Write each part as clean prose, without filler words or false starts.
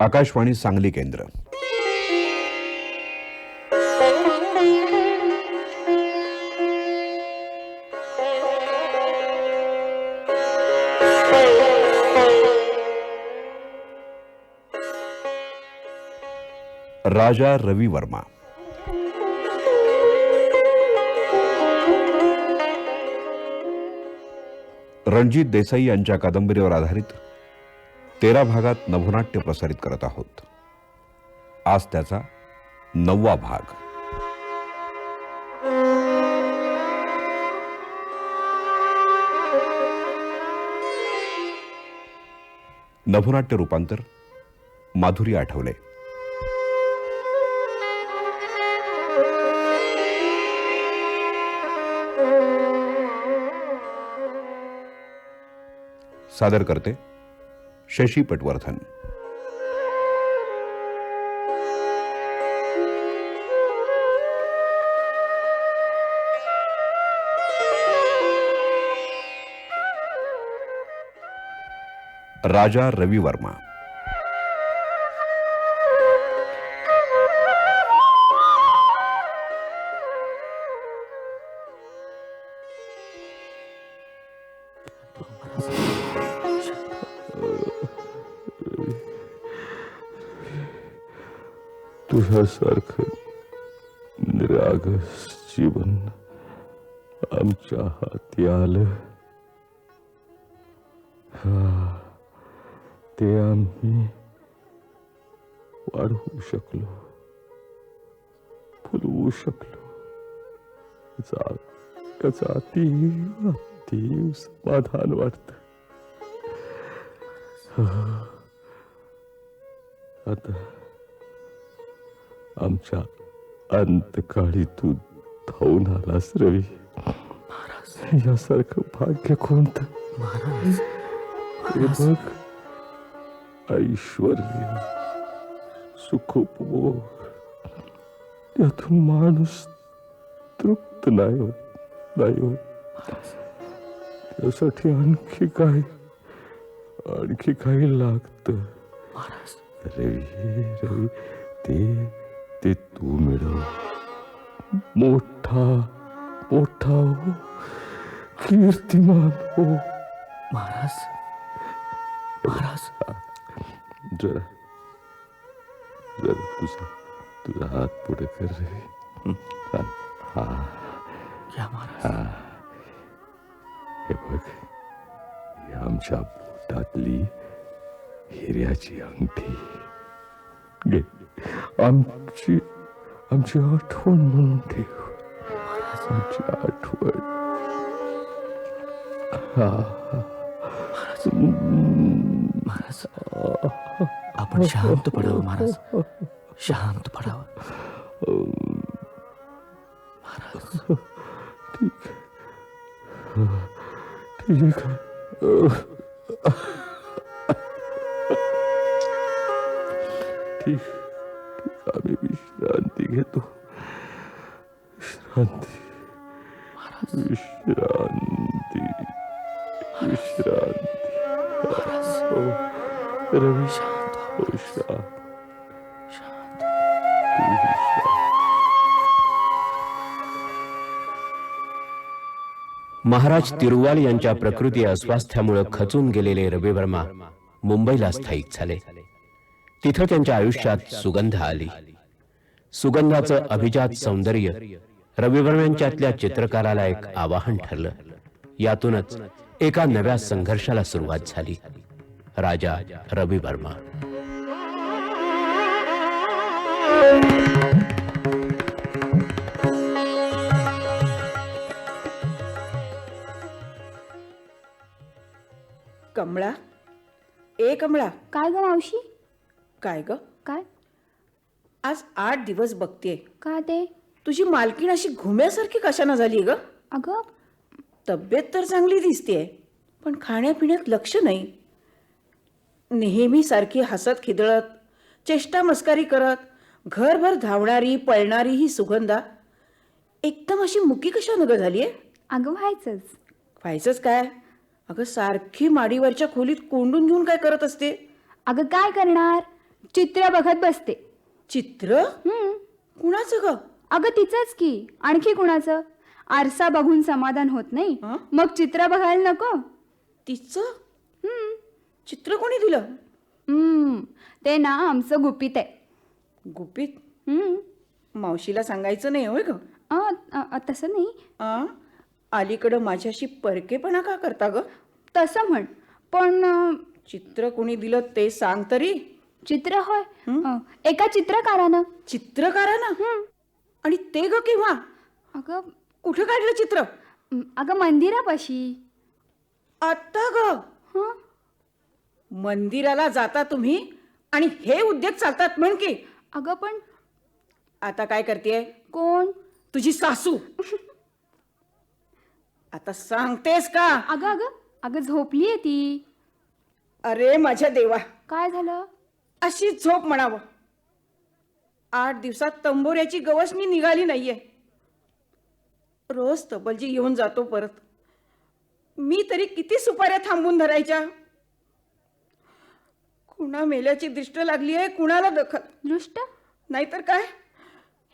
आकाशवाणी सांगली केंद्र. राजा रवी वर्मा. रणजित देसाई यांच्या कादंबरीवर आधारित 13 भागात नभोनाट्य प्रसारित करत आहोत. आज त्याचा 9वा भाग. नभोनाट्य रूपांतर माधुरी आठवले. सादर करते शशी पटवर्धन. राजा रवी वर्मा. तुझ्यासारखं निरागस जीवन आमच्या हाती आलं, ते आम्ही वाढवू शकलो, फुलवू शकलो. त्याचा अतीव समाधान वाटत. आता आमच्या अंतकाळी तू धावून आलास रवी. महाराज, यासारखं भाग्य कोणतं? महाराज, हे बघ, ऐश्वर्य, सुखोपभोग, त्यातून माणूस तृप्त नाही होत. त्यासाठी आणखी काही लागतं. रवी, ते तू मिळव. मोठा हो, कीर्तिमान हो. महाराज, जरा तुझा हात पुढे कर रे. या महाराज. हे बघ, ही आमच्या बोटातली हिऱ्याची अंगठी घे. आमची आठवण म्हणून ठेव. आमची आठवण. महाराज, आपण शांत पडावं महाराज, शांत पडावं महाराज. ठीक आहे. ठीक, आम्ही विश्रांती घेतो. विश्रांती. रवी, शांत हो. शांत. महाराज तिरुवाल यांच्या प्रकृती अस्वास्थ्यामुळे खचून गेलेले रवी वर्मा मुंबईला स्थायिक झाले. तिथं त्यांच्या आयुष्यात सुगंध आली. सुगंधाचं अभिजात सौंदर्य रवी वर्म्यांच्यातल्या चित्रकाराला एक आवाहन ठरलं. यातूनच एका नव्या संघर्षाला सुरुवात झाली. राजा रवी वर्मा. कमळा, ए कमळा. काय ग मावशी? काय ग? काय? आज 8 दिवस बघतेय. का ते? तुझी मालकीण अशी घुम्यासारखी कशाने झाली ग? अगं, तब्येत तर चांगली दिसतेय, पण खाण्यापिण्यात लक्ष नाही. नेहमी सारखी हसत खिदळत, चेष्टा मस्करी करत, घरभर धावणारी पळणारी ही सुगंधा एकदम अशी मुकी कशानं ग झालीये? अगं व्हायचंच काय? अगं सारखी माडीवरच्या खोलीत कोंडून घेऊन काय करत असते? अगं काय करणार, चित्र बघत बसते. चित्र कुणाचं ग? अगं तिचंच की, आणखी कुणाचं? आरसा बघून समाधान होत नाही, हं? मग चित्र बघायला नको? तिचं चित्र कोणी दिलं? ते ना आमचं गुपित आहे. गुपित? हम्म. मावशीला सांगायचं नाही होय ग? तसं नाही. अलीकडं माझ्याशी परकेपणा का करता ग? तसं म्हण, पण चित्र कोणी दिलं ते सांग तरी. चित्र होय, एका चित्रकारानं. चित्रकारानं? आणि ते ग केव्हा? अगं कुठं काढलं चित्र? अगं मंदिरापाशी. आता ग? हं? मंदिराला जाता तुम्ही आणि हे उद्योग चालतात म्हण की. अगं पण आता काय करतेय? कोण? तुझी सासू. आता सांगतेस का? अगं अगं अगं झोपलीये ती. अरे माझ्या देवा, काय झालं? अशी झोप म्हणावं. 8 दिवसात तंबोऱ्याची गवसणी निघाली नाहीये. रोज तबलजी येऊन जातो परत. मी तरी किती सुपाऱ्या थांबून धरायच्या. कुणा मेल्याची दृष्ट लागली आहे, कुणाला दखल. दृष्ट? नाहीतर काय,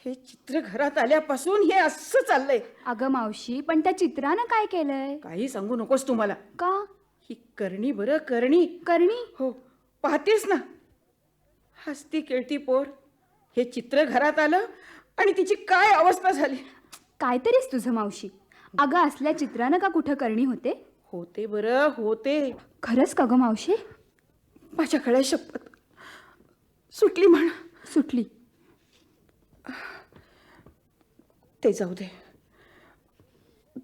हे चित्र घरात आल्यापासून हे असं चाललंय. अगं मावशी, पण त्या चित्रानं काय केलंय? काही सांगू नकोस तुम्हाला. का? ही करणी बरं, करणी. करणी? हो, पाहतेस ना, हसती खेळती पोर. हे चित्र घरात आलं आणि तिची काय अवस्था झाली. कायतरीच तुझं मावशी. अगं असल्या चित्रानं का कुठं करणी होते? होते बरं, होते. खरंच का गं मावशी? माझ्या गळ्या शपथ सुटली म्हण. सुटली? ते जाऊ दे.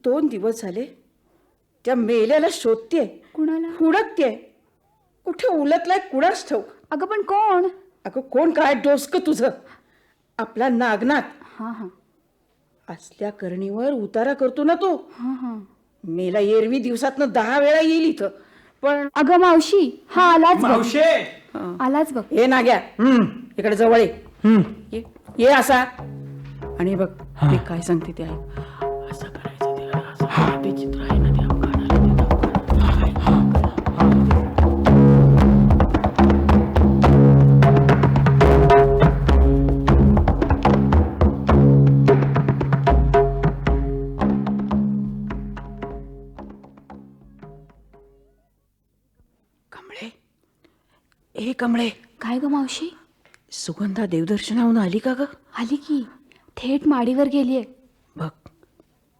2 दिवस झाले त्या मेल्याला शोधतेय. कुणाला? हुडकतेय. कुठे उलटलाय कुणाच ठाऊक. अगं पण कोण? अगं कोण काय, डोसकं तुझं. आपला नागनाथ. हा हा असल्या करणीवर उतारा करतो ना तो. हा हा मेला एरवी दिवसातनं 10 वेळा येईल इथं. पण अगं मावशी, हा आलाच बघ. मावशे, आलाच बघ. हे नाग्या, इकडे जवळ ये. ये असा. आणि बघ मी काय सांगते ते आहे. असं करायचं ते असं. ते चित्र आहे ना ते कमळे. ए कमळे, काय ग मावशी? सुगंधा देवदर्शनाहून आली का ग? आली की, थेट माडीवर गेलीये. बघ,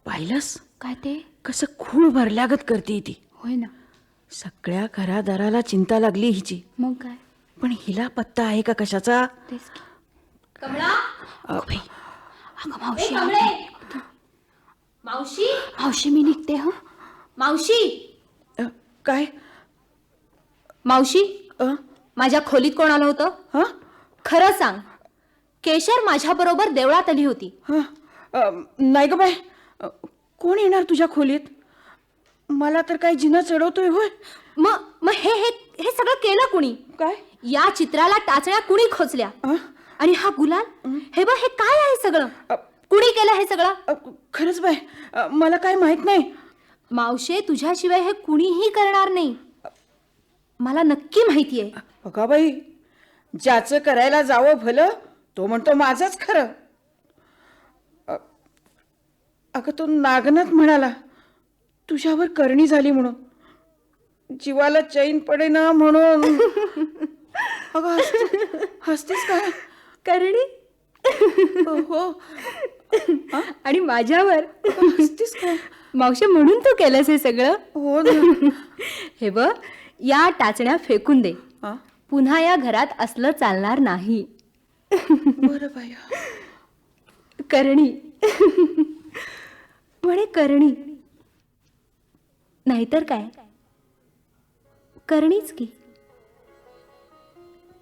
पाहिलंस काय ते? कसं खूळ भरल्यागत करते ती. होय ना. सगळ्या घरादाराला चिंता लागली हिची. मग काय? पण हिला पत्ता आहे का कशाचा? तेच की. अगं अगं मावशी, मावशी मावशी मी निघते. ह मावशी काय? मावशी अ? माझ्या खोलीत कोण आलं होतं? हं? खरं सांग. केशर माझ्या बरोबर देवळात आली होती. हं? नाही ग बाय, कोण येणार तुझ्या खोलीत? मला तर काय जिना चढवतोय होय. मग हे हे हे सगळं केलं कुणी? काय? या चित्राला टाचण्या कुणी खोचल्या? आणि हा गुलाल, हे बघ, हे काय आहे सगळं? कुणी केलं हे सगळं? खरंच बाय, मला काय माहित नाही. मावशे, तुझ्याशिवाय हे कुणीही करणार नाही. मला नक्की माहितीये. बघा बाई, ज्याचं करायला जावं भलं तो म्हणतो माझंच खरं. अगं तो नागनाथ म्हणाला तुझ्यावर करणी झाली म्हणून. जीवाला चैन पडे ना म्हणून. अगं हसतेस काय? करणी? हो. आणि माझ्यावर हसतेस काय? मावशे, म्हणून तू केलंस हे सगळं? हो ना. हे बघ, या टाचण्या फेकून दे. हा? पुन्हा या घरात असलं चालणार नाही. बरं बाई. करणी म्हणे, करणी नाहीतर काय, करणीच की.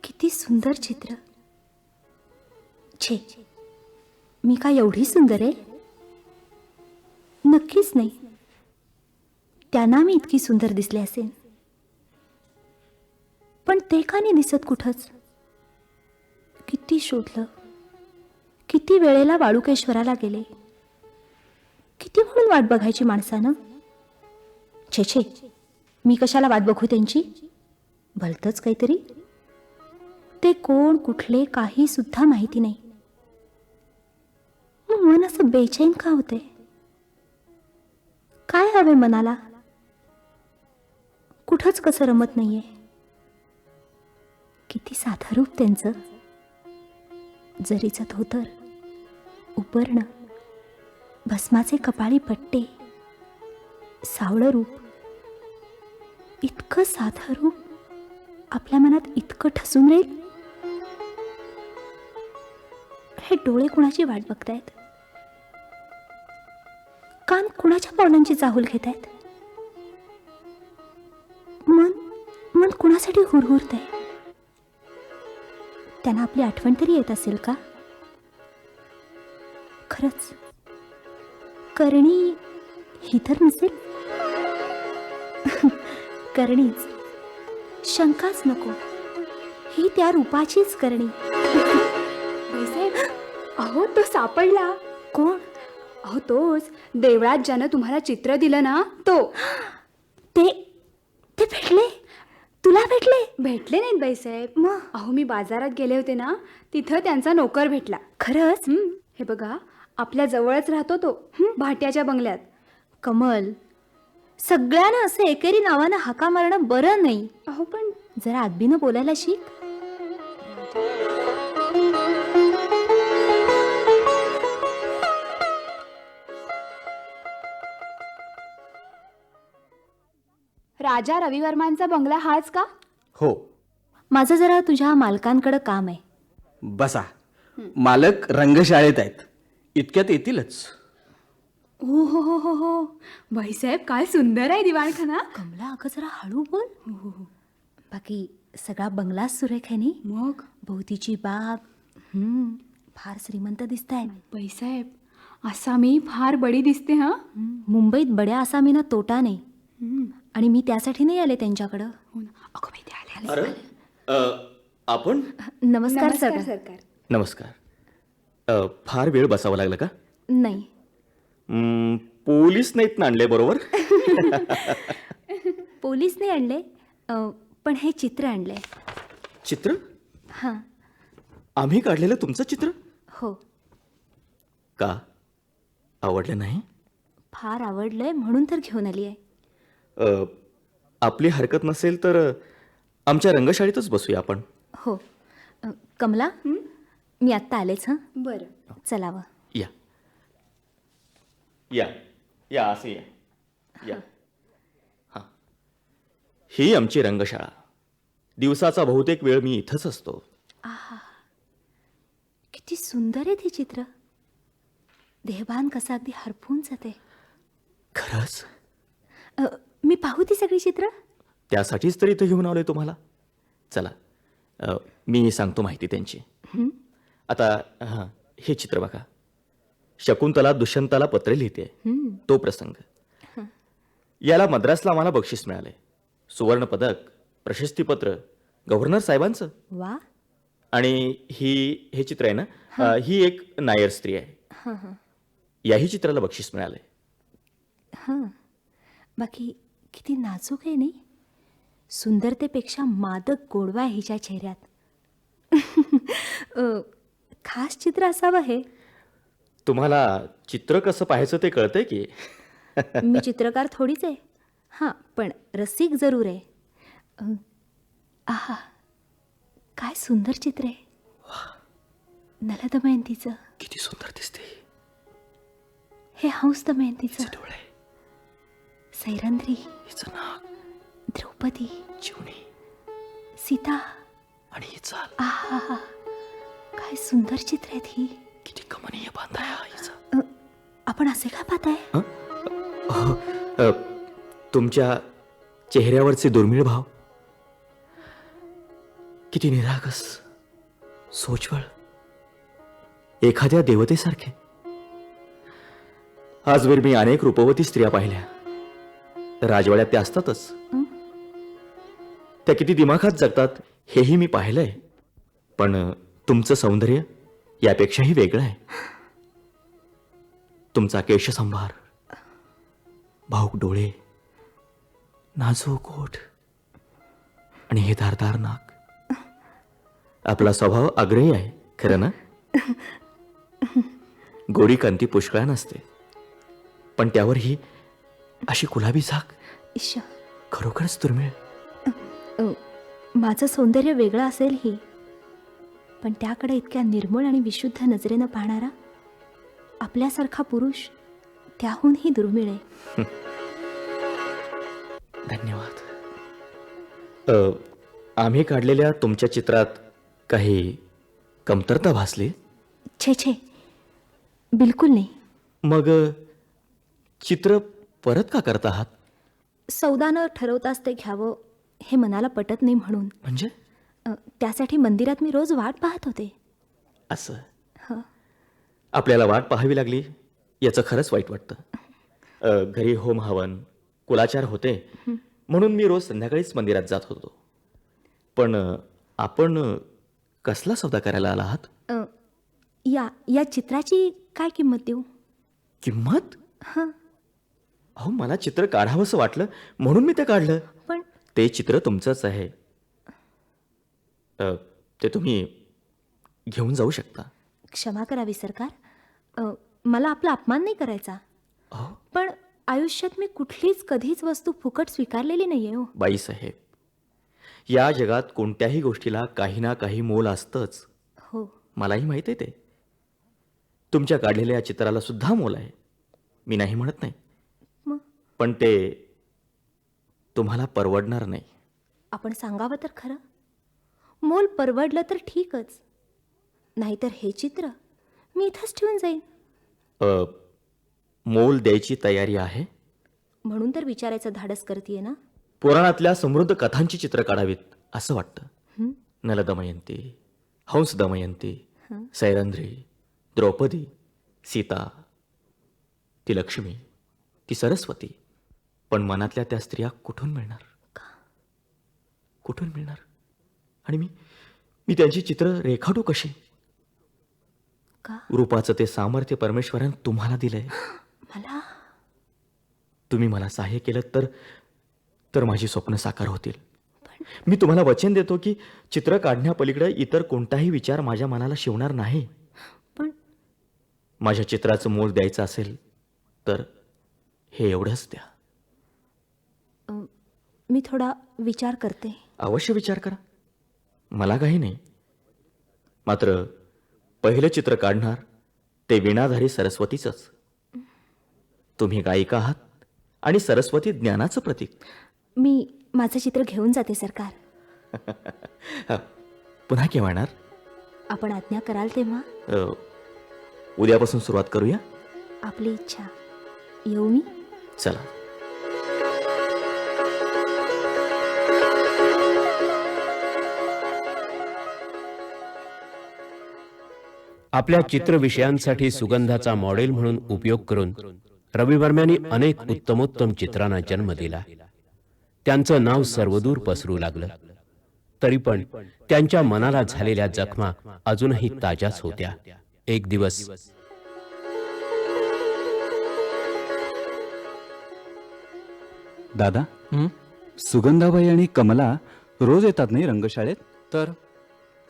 किती सुंदर चित्र. छे, मी काय एवढी सुंदर आहे? नक्कीच नाही. त्यांना मी इतकी सुंदर दिसले असेल, पण ते का नाही दिसत कुठंच? किती शोधलं, किती वेळेला वाळुकेश्वराला गेले, किती म्हणून वाट बघायची माणसानं. छे छे, मी कशाला वाट बघू त्यांची? भलतंच काहीतरी. ते कोण कुठले काही सुद्धा माहिती नाही. मग मन असं बेचैन का होते? काय हवे मनाला? कुठंच कसं रमत नाहीये. किती साधं रूप त्यांचं. जरीचं धोतर, उपरण, भस्माचे कपाळी पट्टे, सावळं रूप. इतकं साधं रूप आपल्या मनात इतकं ठसून राहील. हे डोळे कुणाची वाट बघतायत? कान कुणाच्या पावलांची चाहूल घेत आहेत? मन मन कुणासाठी हुरहुरतंय? त्यांना आपली आठवण तरी येत असेल का? खरंच करणी ही तर नसेल? करणीच, शंकाच नको. ही त्या रूपाचीच करणी. बाईसाहेब, अहो तो सापडला. कोण? अहो तोच, देवळात ज्यानं तुम्हाला चित्र दिलं ना, तो. ते ते भेटले? तुला भेटले? भेटले नाहीत बाईसाहेब. मग? अहो मी बाजारात गेले होते ना, तिथं त्यांचा नोकर भेटला. खरंच? हे बघा, आपल्या जवळच राहतो तो, भाट्याच्या बंगल्यात. कमल, सगळ्यांना असं एकेरी नावानं हाका मारणं बरं नाही. अहो पण जरा आदबीनं बोलायला शिक. राजा रविवर्मांचा बंगला हाच का? हो. माझं जरा तुझ्या मालकांकडं काम आहे. बसा. मालक रंगशाळेत आहेत. इतक्यात येतीलच. हो हो हो हो हो, बाईसाहेब काय सुंदर आहे दिवाणखाना. कमला, अगं जरा हळू बोल. बाकी सगळा बंगलाच सुरेख आहे नी. मग भोवतीची बाग. फार श्रीमंत दिसताय. बाईसाहेब, आसामी फार बडी दिसते. हा, मुंबईत बड्या आसामीना तोटा नाही. आणि मी त्यासाठी नाही आले त्यांच्याकडं. हो ना. अगं बाई, ते आले आले. अरे आपण नमस्कार सर. सरकार. नमस्कार. फार वेळ बसावं लागलं का? नाही, पोलीस नाहीत ना आणले बरोबर? पोलीस नाही आणले, पण हे चित्र आणले. चित्र? हां. आम्ही काढलेलं तुमचं चित्र? हो. का आवडलं नाही? फार आवडलंय म्हणून तर घेऊन आली आहे. आपली हरकत नसेल तर आमच्या रंगशाळेतच बसूया आपण. हो. कमला, मी आत्ता आलेच. हं, बरं. चलावं. या या या असे या या. हां, ही आमची रंगशाळा. दिवसाचा बहुतेक वेळ मी इथंच असतो. किती सुंदर आहे ते चित्र. देहभान कसा अगदी हरपून जाते. खरंच? मी पाहू ती सगळी चित्र? त्यासाठीच तर इथं घेऊन आलोय तुम्हाला. चला, मी सांगतो माहिती त्यांची. आता हां, हे चित्र बघा. शकुंतला दुष्यंताला पत्र लिहिते, तो प्रसंग. याला मद्रासला आम्हाला बक्षीस मिळाले. सुवर्ण पदक, प्रशस्तीपत्र गव्हर्नर साहेबांचं. वा. आणि हे चित्र आहे ना, ही एक नायर स्त्री आहे. याही चित्राला बक्षीस मिळाले. हां. बाकी किती नाजूक आहे नाही. सुंदरतेपेक्षा मादक गोडवा आहे हिच्या चेहऱ्यात. खास चित्र असावं हे. तुम्हाला चित्र कसं पाहायचं ते कळतंय की. मी चित्रकार थोडीच आहे. हां, पण रसिक जरूर आहे. आहा, काय सुंदर चित्र आहे. नल दमयंतीचं. किती सुंदर दिसते. हे हंस दमयंतीचं. डोळे, सैरंध्री, हिचं नाक, द्रौपदी, चिवणी सीता आणि ही चाल. आहा, काय सुंदर चित्र आहेत ही. किती कमनीय बांधा आहे हिचा. आपण असे का पाहताय? तुमच्या चेहऱ्यावरचे दुर्मिळ भाव किती निरागस, सोज्वळ, एखाद्या देवतेसारखे. आजवर मी अनेक रूपवती स्त्रिया पाहिल्या. राजवाड्यात त्या असतातच. त्या किती दिमाखात जगतात हेही मी पाहिलंय. पण तुमचं सौंदर्य यापेक्षाही वेगळं आहे. तुमचा केशसंभार, भाऊक डोळे, नाजूक ओठ आणि हे धारदार नाक. आपला स्वभाव आग्रही आहे खरं ना? गोरी कांती पुष्कळा नसते, पण त्यावर ही अशी गुलाबी झाक इश्श, खरोखरच दुर्मिळ. माझं सौंदर्य वेगळं असेल ही, पण त्याकडे इतक्या निर्मळ आणि विशुद्ध नजरेनं पाहणारा आपल्यासारखा पुरुष त्याहूनही दुर्मिळ आहे. धन्यवाद. आम्ही काढलेल्या तुमच्या चित्रात काही कमतरता भासली? छे छे, बिलकुल नाही. मग चित्र परत का करत आहात? सौदानं ठरवताच ते घ्यावं हे मनाला पटत नाही म्हणून. म्हणजे त्यासाठी मंदिरात मी रोज वाट पाहत होते. असं हं. आपल्याला वाट पाहावी लागली याचं खरंच वाईट वाटतं. घरी होम हवन कुलाचार होते म्हणून मी रोज संध्याकाळीच मंदिरात जात होतो. पण आपण कसला सौदा करायला आला आहात? या चित्राची काय किंमत देऊ? किंमत? हां, अहो, मला चित्र काढावंसं वाटलं म्हणून मी ते काढलं. पण ते चित्र तुमचंच आहे. ते तुम्ही घेऊन जाऊ शकता. क्षमा करावी सरकार, मला आपला अपमान नाही करायचा. अहो पण आयुष्यात मी कुठलीच कधीच वस्तू फुकट स्वीकारलेली नाही आहे. हो, बाईसाहेब, या जगात कोणत्याही गोष्टीला काही ना काही मोल असतंच. हो, मलाही माहीत आहे ते. तुमच्या काढलेल्या या चित्राला सुद्धा मोल आहे, मी नाही म्हणत नाही. मग पण ते तुम्हाला परवडणार नाही. आपण सांगावं तर खरं, मोल परवडलं तर ठीकच, नाहीतर हे चित्र मी इथंच ठेवून जाईन. मोल द्यायची तयारी आहे? म्हणून तर विचारायचं धाडस करतीये ना. पुराणातल्या समृद्ध कथांची चित्र काढावीत असं वाटतं. हं? नलदमयंती, हंस दमयंती, हं. सैरंध्री, द्रौपदी, सीता, ती लक्ष्मी, ती सरस्वती. पण मनातल्या त्या स्त्रिया कुठून मिळणार? कुठून मिळणार? आणि मी त्यांची चित्र रेखाटू कशी? का रूपाचं ते सामर्थ्य परमेश्वरानं तुम्हाला दिलंय. मला तुम्ही मला सहाय्य केलं तर माझी स्वप्न साकार होतील. मी तुम्हाला वचन देतो की चित्र काढण्यापलीकडे इतर कोणताही विचार माझ्या मनाला शिवणार नाही. पण माझ्या चित्राचं मोल द्यायचं असेल तर हे एवढंच द्या. मी थोडा विचार करते. अवश्य विचार करा, मला काही नाही. मात्र पहिलं चित्र काढणार ते वीणाधारी सरस्वतीचंच. तुम्ही गायिका आहात आणि सरस्वती ज्ञानाचं प्रतीक. मी माझं चित्र घेऊन जाते सरकार. पुन्हा केव्हा येणार? आपण आज्ञा कराल तेव्हा. उद्यापासून सुरुवात करूया. आपली इच्छा. येऊ मी. चला. आपल्या चित्रविषयांसाठी सुगंधाचा मॉडेल म्हणून उपयोग करून रविवर्म्यांनी अनेक उत्तमोत्तम चित्रांना जन्म दिला. त्यांचं नाव सर्वदूर पसरू लागलं. तरी पण त्यांच्या मनाला झालेल्या जखमा अजूनही ताज्याच होत्या. एक दिवस दादा, सुगंधाबाई आणि कमला रोज येतात नाही रंगशाळेत? तर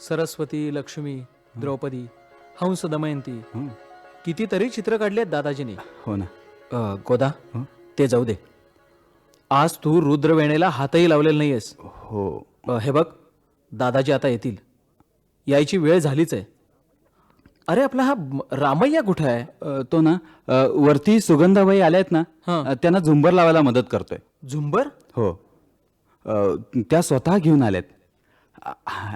सरस्वती, लक्ष्मी, द्रौपदी, हंस दमयंती, कितीतरी चित्र काढली आहेत दादाजींनी. हो ना. गोदा, ते जाऊ दे. आज तू रुद्रवेणेला हातही लावलेला नाहीयेस. हो. हे बघ, दादाजी आता येतील. यायची वेळ झालीच आहे. अरे, आपला हा रामय्या कुठे आहे? तो ना वरती सुगंधाबाई आल्यात ना, हां. त्यांना झुंबर लावायला मदत करतोय. झुंबर? हो. त्या स्वतः घेऊन आल्यात.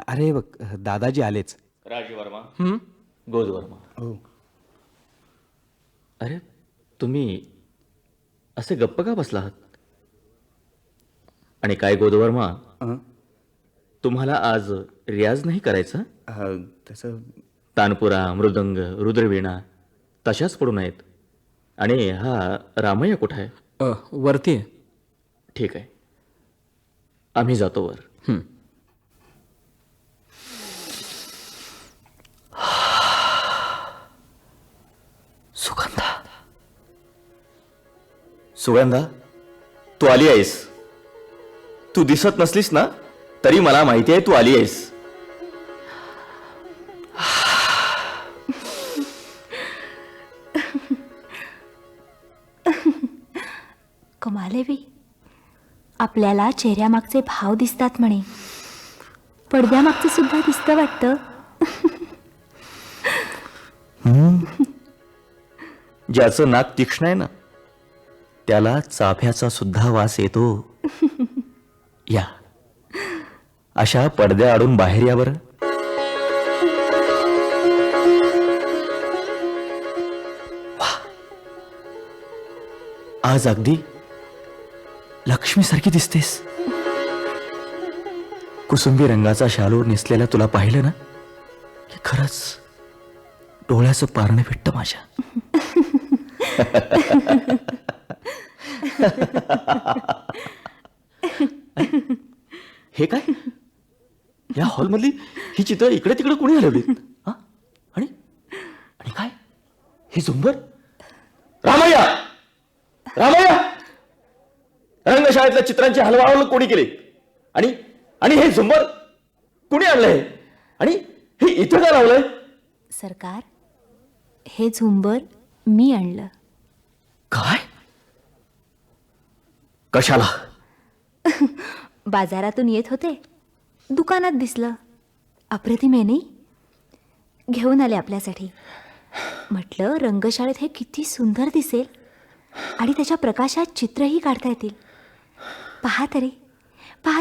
अरे बघ, दादाजी आलेच. राजवर्मा, हं? गोदवर्मा. हो. अरे, तुम्ही असे गप्प का बसला आहात? आणि काय गोदवर्मा, तुम्हाला आज रियाज नाही करायचा? तसं तानपुरा, मृदंग, रुद्रवीणा तशाच पडू नयेत. आणि हा रामय्या कुठं आहे? वरती आहे. ठीक आहे, आम्ही जातो वर. हं. सुगंधा, सुगंधा, तू आली आहेस. तू दिसत नसलीस ना तरी मला माहिती आहे तू आली आहेस. महालेवी, आपल्याला चेहऱ्यामागचे भाव दिसतात म्हणे, पडद्यामागचं सुद्धा दिसतं वाटतं. ज्याचं नाक तीक्ष्ण आहे ना, त्याला चाफ्याचा सुद्धा वास येतो. या अशा पडद्या आडून बाहेर या बरं. वाह! आज अगदी लक्ष्मीसारखी दिसतेस. कुसुंबी रंगाचा शालू नेसलेला तुला पाहिलं ना की खरंच डोळ्याचं पारणं फिटतं माझ्या. हे काय? या हॉलमधली ही चित्र इकडे तिकडे कोणी हलवली? आणि आणि काय हे झुंबर? रामय्या, रामय्या, रंगशाळेतल्या चित्रांची हलवाहल कोणी केली? आणि आणि हे झुंबर कुणी आणलंय? आणि हे इथं का लावलंय? सरकार, हे झुंबर मी आणलं. काय? कशाला? बाजारातून येत होते, दुकानात दिसलं. अप्रतिम आहे नाही? घेऊन आले आपल्यासाठी. म्हटलं रंगशाळेत हे किती सुंदर दिसेल आणि त्याच्या प्रकाशात चित्रही काढता येतील. पहा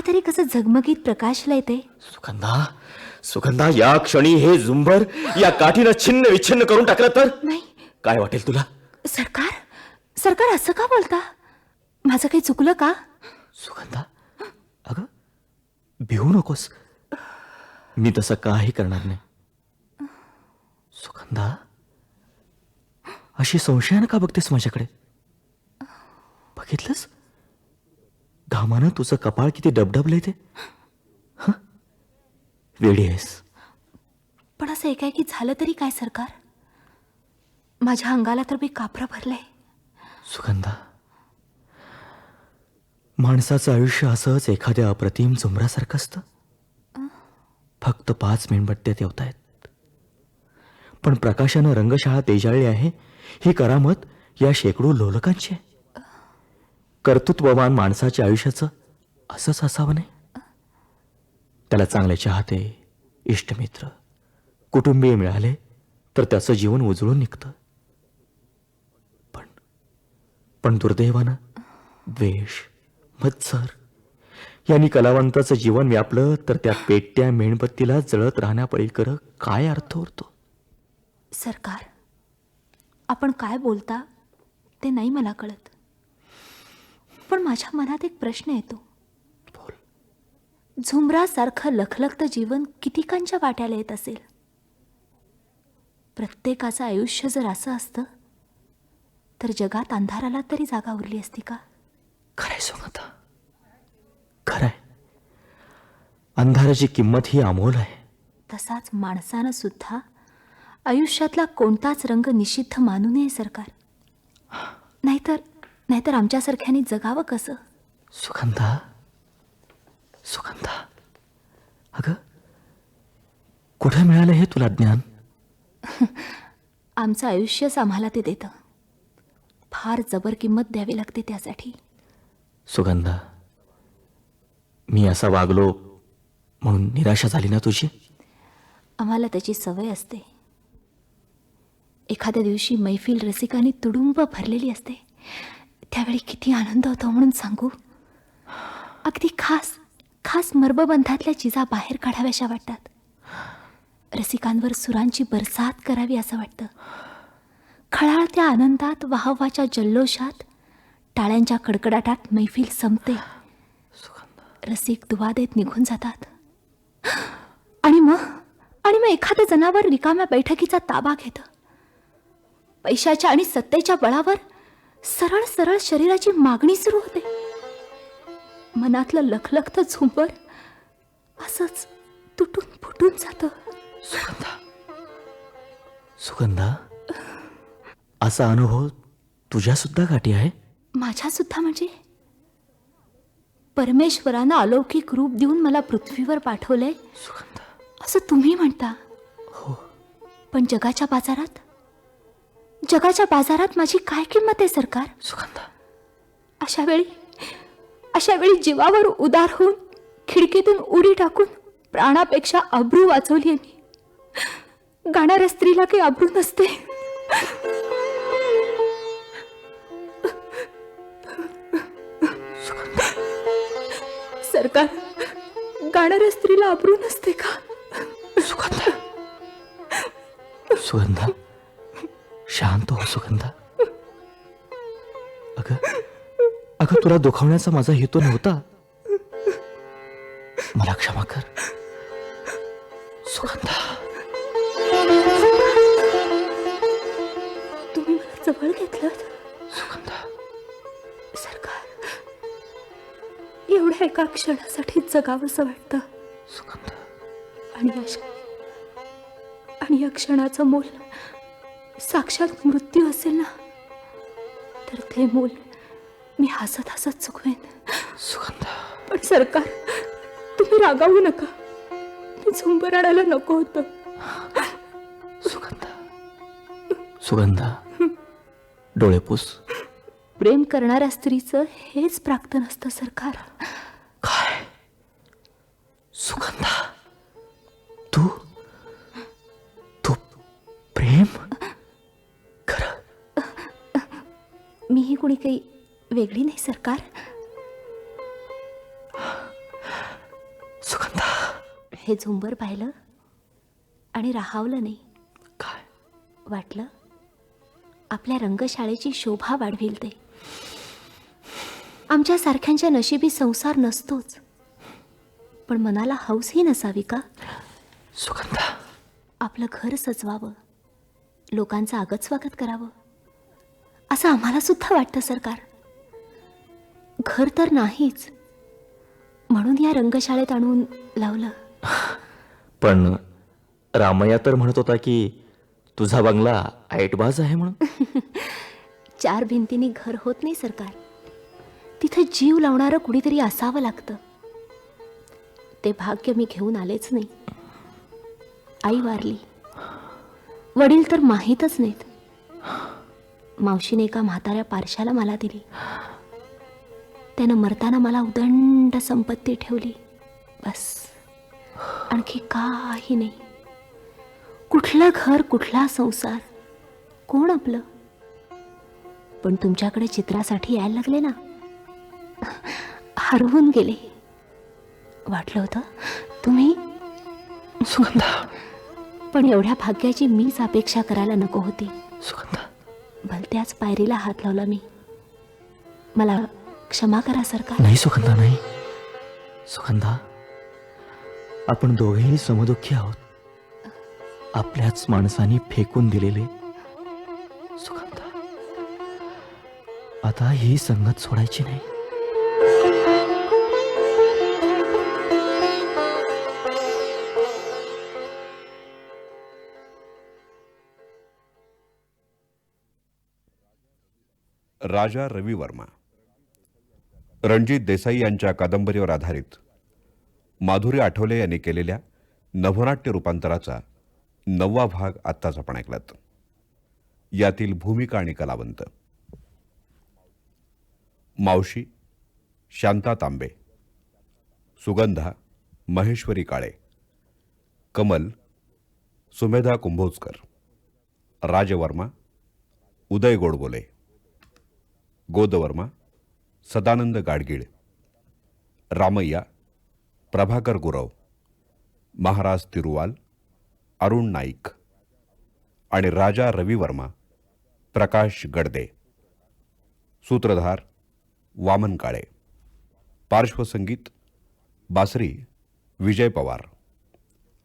तरी कसं झगमगीत प्रकाशला येते. सुगंधा, सुगंधा, या क्षणी हे झुंबर या काठीनं छिन्न विच्छिन्न करून टाकलं तर नाही काय वाटेल तुला? सरकार असं का बोलता? माझं काही चुकलं का? सुगंधा, अगं भिवू नकोस, मी तसं काही करणार नाही. सुगंधा, अशी संशयानं का बघतेस माझ्याकडे? बघितलंस घामानं तुझं कपाळ किती डबडबलंय ते? वेडी आहेस. पण असं एकाएकी झालं तरी काय सरकार? माझ्या अंगाला तर मी कापरं भरलंय. सुगंधा, माणसाचं आयुष्य असंच एखाद्या अप्रतिम झुंबरासारखं असतं. फक्त 5 मेणबत्त्या तेवतायत, पण प्रकाशानं रंगशाळा तेजाळली आहे ही करामत या शेकडो लोलकांची आहे. कर्तृत्ववान माणसाच्या आयुष्याचं असंच असावं नाही. त्याला चांगले चाहते, इष्टमित्र, कुटुंबीय मिळाले तर त्याचं जीवन उजळून निघतं. पण दुर्दैवानं द्वेष, मत्सर यांनी कलावंताचं जीवन व्यापलं तर त्या पेटत्या मेणबत्तीला जळत राहण्यापलीकडं काय अर्थ उरतो? सरकार, आपण काय बोलता ते नाही मला कळत, पण माझ्या मनात एक प्रश्न येतो. झुंबरासारखं लखलखतं जीवन कितीकांच्या वाट्याला येत असेल? प्रत्येकाचं आयुष्य जर असं असतं तर जगात अंधाराला तरी जागा उरली असती का? खरंय सुगंधा, खरंय. अंधाराची किंमत ही अमोल आहे. तसाच माणसानं सुद्धा आयुष्यातला कोणताच रंग निषिद्ध मानू नये सरकार. नाहीतर आमच्यासारख्याने जगावं कसं? सुगंधा, सुगंधा, अगं कुठे मिळालं हे तुला ज्ञान? आमचं आयुष्यच आम्हाला ते देतं. फार जबर किंमत द्यावी लागते त्यासाठी. सुगंधा, मी असा वागलो म्हणून निराशा झाली ना तुझी? आम्हाला त्याची सवय असते. एखाद्या दिवशी मैफिल रसिकांनी तुडुंब भरलेली असते, त्यावेळी किती आनंद होतो म्हणून सांगू. अगदी खास मर्मबंधातल्या चिजा बाहेर काढाव्याशा वाटतात. रसिकांवर सुरांची बरसात करावी असं वाटतं. खळाळत्या आनंदात, वाहवाच्या जल्लोषात, टाळ्यांच्या कडकडाटात मैफिल संपते. रसिक दुवा देत निघून जातात. आणि मग एखादं जनावर रिकाम्या बैठकीचा ताबा घेतं. पैशाच्या आणि सत्तेच्या बळावर सरळ शरीराची मागणी सुरू होते. मनातलं लखलखतं झुंबर असंच तुटून फुटून जातं. सुगंधा, सुगंधा, असा अनुभव तुझ्या सुद्धा गाठी आहे? माझ्या सुद्धा म्हणजे? परमेश्वरानं अलौकिक रूप देऊन मला पृथ्वीवर पाठवलंय असं तुम्ही म्हणता. हो. पण जगाच्या बाजारात माझी काय किंमत आहे सरकार? सुगंधा, अशा वेळी जीवावर उदार होऊन खिडकीतून उडी टाकून प्राणापेक्षा अब्रू वाचवली मी. गाणाऱ्या स्त्रीला काही अब्रू नसते. सरकार, गाणाऱ्या स्त्रीला अब्रू नसते का? सुगंधा, शांत हो सुगंधा. अगं तुला दुखावण्याचा माझा हेतू नव्हता. मला क्षमा कर सुगंधा. तुम्ही मला जवळ घेतलं. सुगंधा, सरकार, एवढ्या एका क्षणासाठी जगावंसं वाटतं. सुगंधा, आणि या क्षणाचं मोल साक्षात मृत्यू असेल ना, तर ते मोल मी हसत हसत चुकवेन. सुगंधा. पण सरकार, तुम्ही रागावू नका. मी झुंबर आणायला नको होतं. सुगंधा, सुगंधा, डोळे पुस. प्रेम करणाऱ्या स्त्रीचं हेच प्राक्तन असतं सरकार. काय सुगंधा, तू तू प्रेम? खरं? मीही कुणी काही वेगळी नाही सरकार. सुगंधा, हे झुंबर पाहिलं आणि राहावलं नाही. काय वाटलं आपल्या रंगशाळेची शोभा वाढवेल ते. आमच्या सारख्यांच्या नशिबी संसार नसतोच, पण मनाला हौसही नसावी का? सुगंधा, आपलं घर सजवावं, लोकांचं आगत स्वागत करावं, असं आम्हाला सुद्धा वाटतं सरकार. घर तर नाहीच, म्हणून या रंगशाळेत आणून लावलं. पण रामय्या तर म्हणत होता की तुझा बंगला ऐटबाज आहे म्हणून. 4 भिंतींनी घर होत नाही सरकार. तिथे जीव लावणारं कुणीतरी असावं लागतं. ते भाग्य मी घेऊन आलेच नाही. आई वारली, वडील तर माहीतच नाहीत. मावशीने एका म्हाताऱ्या पारशाला मला दिली. त्यानं मरताना मला उदंड संपत्ती ठेवली. बस, आणखी काही नाही. कुठलं घर, कुठला संसार, कोण आपलं? पण तुमच्याकडे चित्रासाठी यायला लागले ना, हरवून गेले. वाटलं होतं तुम्ही. सुगंधा, पण एवढ्या भाग्याची मीच अपेक्षा करायला नको होती. सुगंधा, भलत्याच पायरीला हात लावला मी. मला क्षमा करा सरकार. नाही सुगंधा, नाही. सुगंधा, आपण दोघेही समदुःखी आहोत. आपल्याच माणसांनी फेकून दिलेले. सुगंधा, आता ही संगत सोडायची नाही. राजा रवी वर्मा, रणजित देसाई यांच्या कादंबरीवर आधारित माधुरी आठवले यांनी केलेल्या नभोनाट्य रूपांतराचा 9वा भाग आत्ताच आपण ऐकलात. यातील भूमिका आणि कलावंत: मावशी शांता तांबे, सुगंधा महेश्वरी काळे, कमल सुमेधा कुंभोजकर, राजवर्मा उदय गोडबोले, गोदवर्मा सदानंद गाडगीळ, रामय्या प्रभाकर गुरव, महाराज तिरुवाल अरुण नाईक आणि राजा रवी वर्मा प्रकाश गडदे. सूत्रधार वामन काळे. पार्श्वसंगीत बासरी विजय पवार,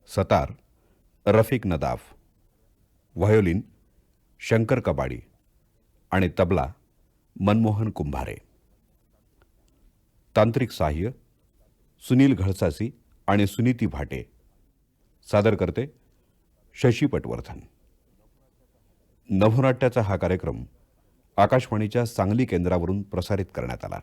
सतार रफिक नदाफ, व्हायोलिन शंकर कबाडी आणि तबला मनमोहन कुंभारे. तांत्रिक सहाय्य सुनील घळसासी आणि सुनीती भाटे. सादर करते शशी पटवर्धन. नभोनाट्याचा हा कार्यक्रम आकाशवाणीच्या सांगली केंद्रावरून प्रसारित करण्यात आला.